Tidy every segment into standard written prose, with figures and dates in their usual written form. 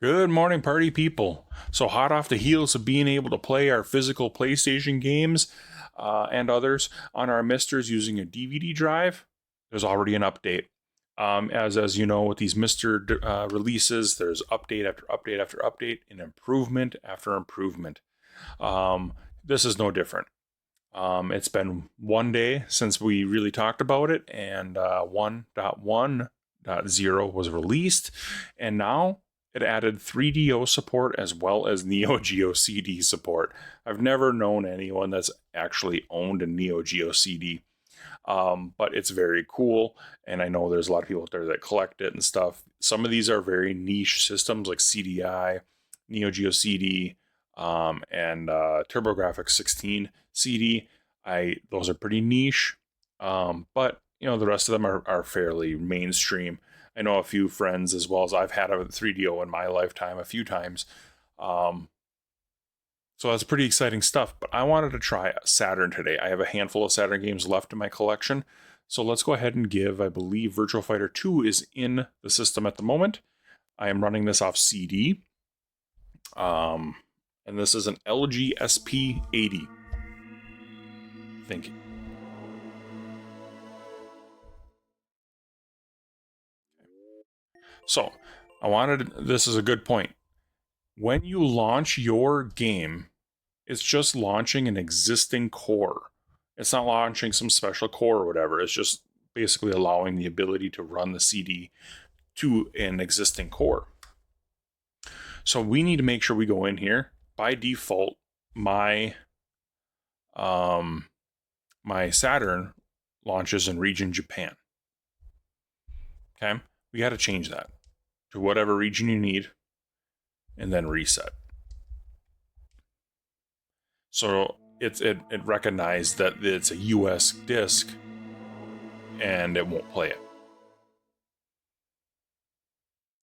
Good morning, party people. So, hot off the heels of being able to play our physical PlayStation games and others on our Misters using a DVD drive, there's already an update. As you know, with these Mister releases, there's update after update after update, and improvement after improvement. This is no different. It's been one day since we really talked about it, and 1.1.0 was released, and now it added 3DO support as well as Neo Geo CD support. I've never known anyone that's actually owned a Neo Geo CD, but it's very cool, and I know there's a lot of people out there that collect it and stuff. Some of these are very niche systems like CDI, Neo Geo CD, and TurboGrafx 16 CD. Those are pretty niche, but the rest of them are fairly mainstream. I know a few friends, as well as I've had a 3DO in my lifetime a few times. So that's pretty exciting stuff. But I wanted to try Saturn today. I have a handful of Saturn games left in my collection. So let's go ahead and I believe Virtua Fighter 2 is in the system at the moment. I am running this off CD. And this is an LG SP80. Thank you. So, this is a good point. When you launch your game, it's just launching an existing core. It's not launching some special core or whatever. It's just basically allowing the ability to run the CD to an existing core. So we need to make sure we go in here. By default, my Saturn launches in region Japan. Okay, we got to change that to whatever region you need, and then reset. So it recognized that it's a US disc, and it won't play it.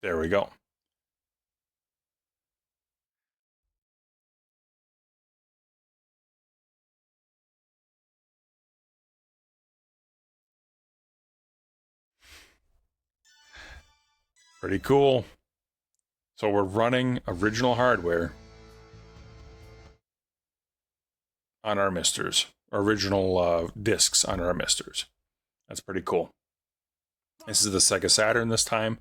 There we go. Pretty cool. So we're running original hardware on our Misters, original discs on our Misters. That's pretty cool. This is the Sega Saturn this time.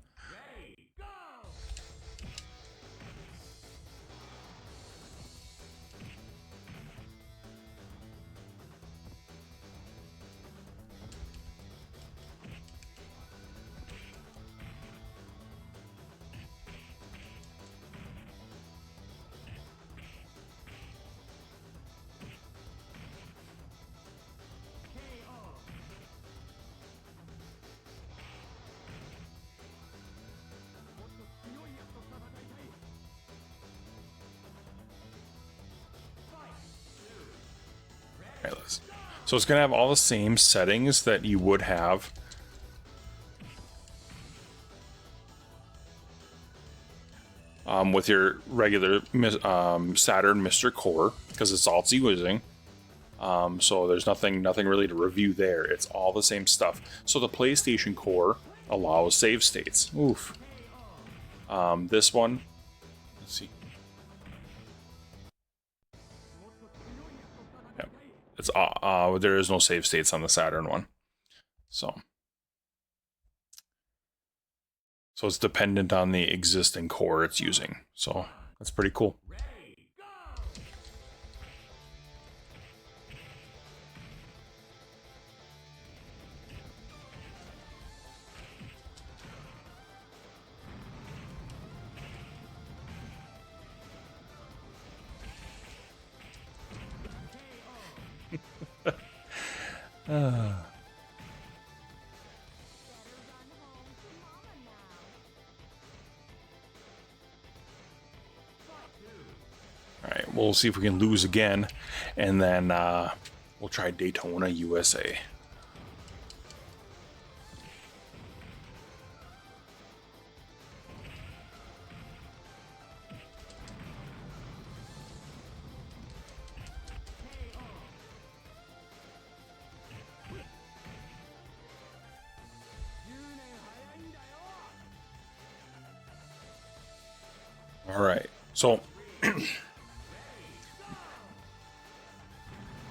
So it's going to have all the same settings that you would have with your regular Saturn Mr. Core, because it's all it's using. So there's nothing really to review there. It's all the same stuff. So the PlayStation Core allows save states. Oof. This one, let's see. It's there is no save states on the Saturn one, so it's dependent on the existing core it's using. So that's pretty cool. Alright, we'll see if we can lose again, and then we'll try Daytona, USA. So,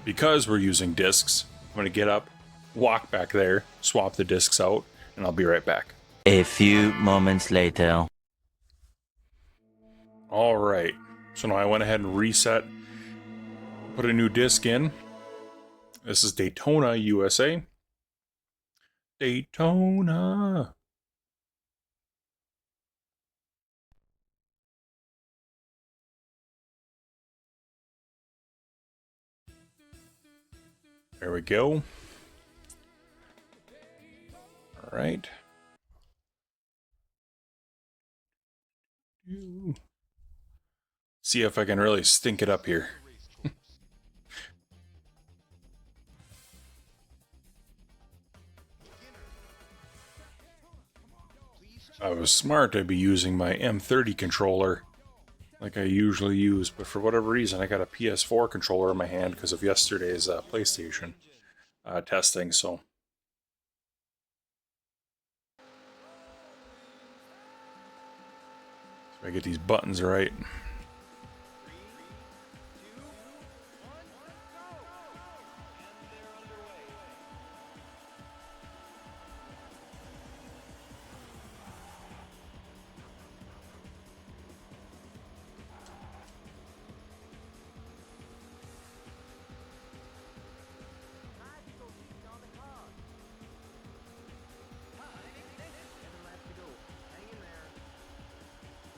because we're using discs, I'm going to get up, walk back there, swap the discs out, and I'll be right back. A few moments later. All right. So now I went ahead and reset, put a new disc in. This is Daytona, USA. Daytona. There we go. All right. See if I can really stink it up here. I was smart. I'd be using my M30 controller like I usually use, but for whatever reason, I got a PS4 controller in my hand because of yesterday's PlayStation testing. So I get these buttons right.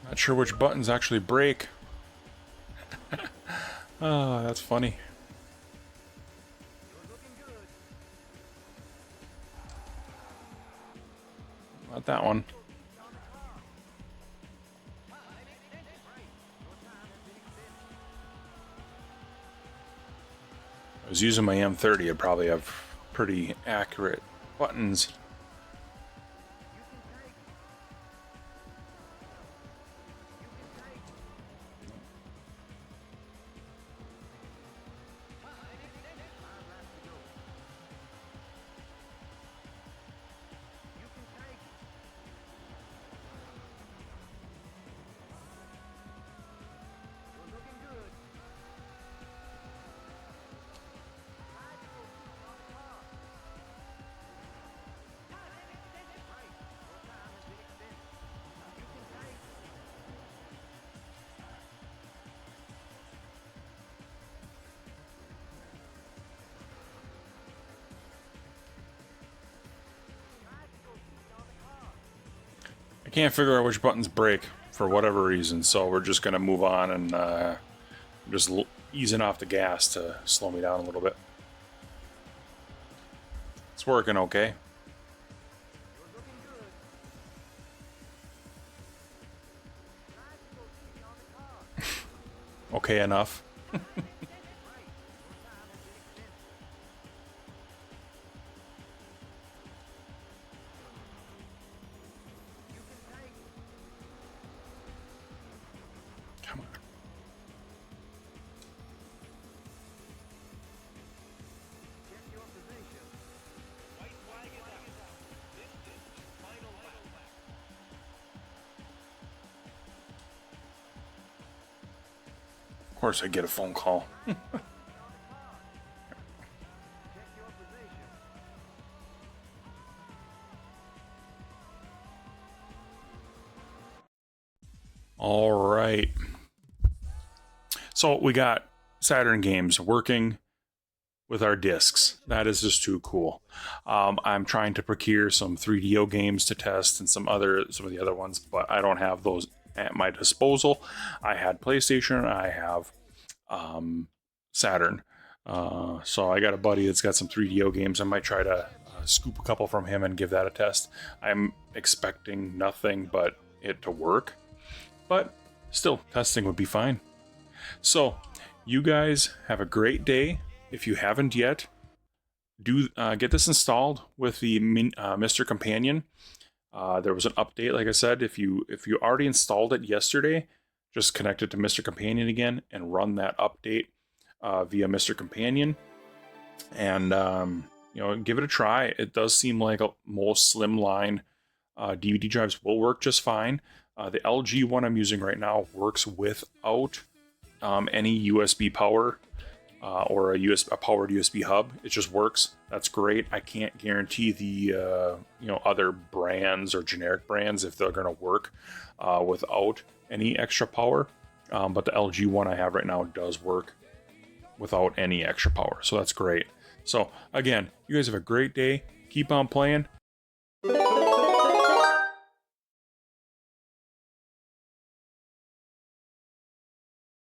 Not sure which buttons actually break. Ah, that's funny. Not that one. I was using my M30, I'd probably have pretty accurate buttons. I can't figure out which buttons break for whatever reason, so we're just going to move on and just easing off the gas to slow me down a little bit. It's working okay. Okay enough. Come on. Of course I get a phone call. All right. So we got Saturn games working with our discs. That is just too cool. I'm trying to procure some 3DO games to test and some of the other ones, but I don't have those at my disposal. I had PlayStation, I have Saturn. So I got a buddy that's got some 3DO games. I might try to scoop a couple from him and give that a test. I'm expecting nothing but it to work, but still, testing would be fine. So you guys have a great day. If you haven't yet, do get this installed with the Mr. Companion. There was an update, like I said. If you already installed it yesterday, just connect it to Mr. Companion again and run that update via Mr. Companion, and give it a try. It does seem like most slimline DVD drives will work just fine. The LG one I'm using right now works without any USB power or a powered USB hub. It just works. That's great. I can't guarantee the other brands or generic brands if they're going to work without any extra power. But the LG one I have right now does work without any extra power, so that's great. So again, you guys have a great day. Keep on playing.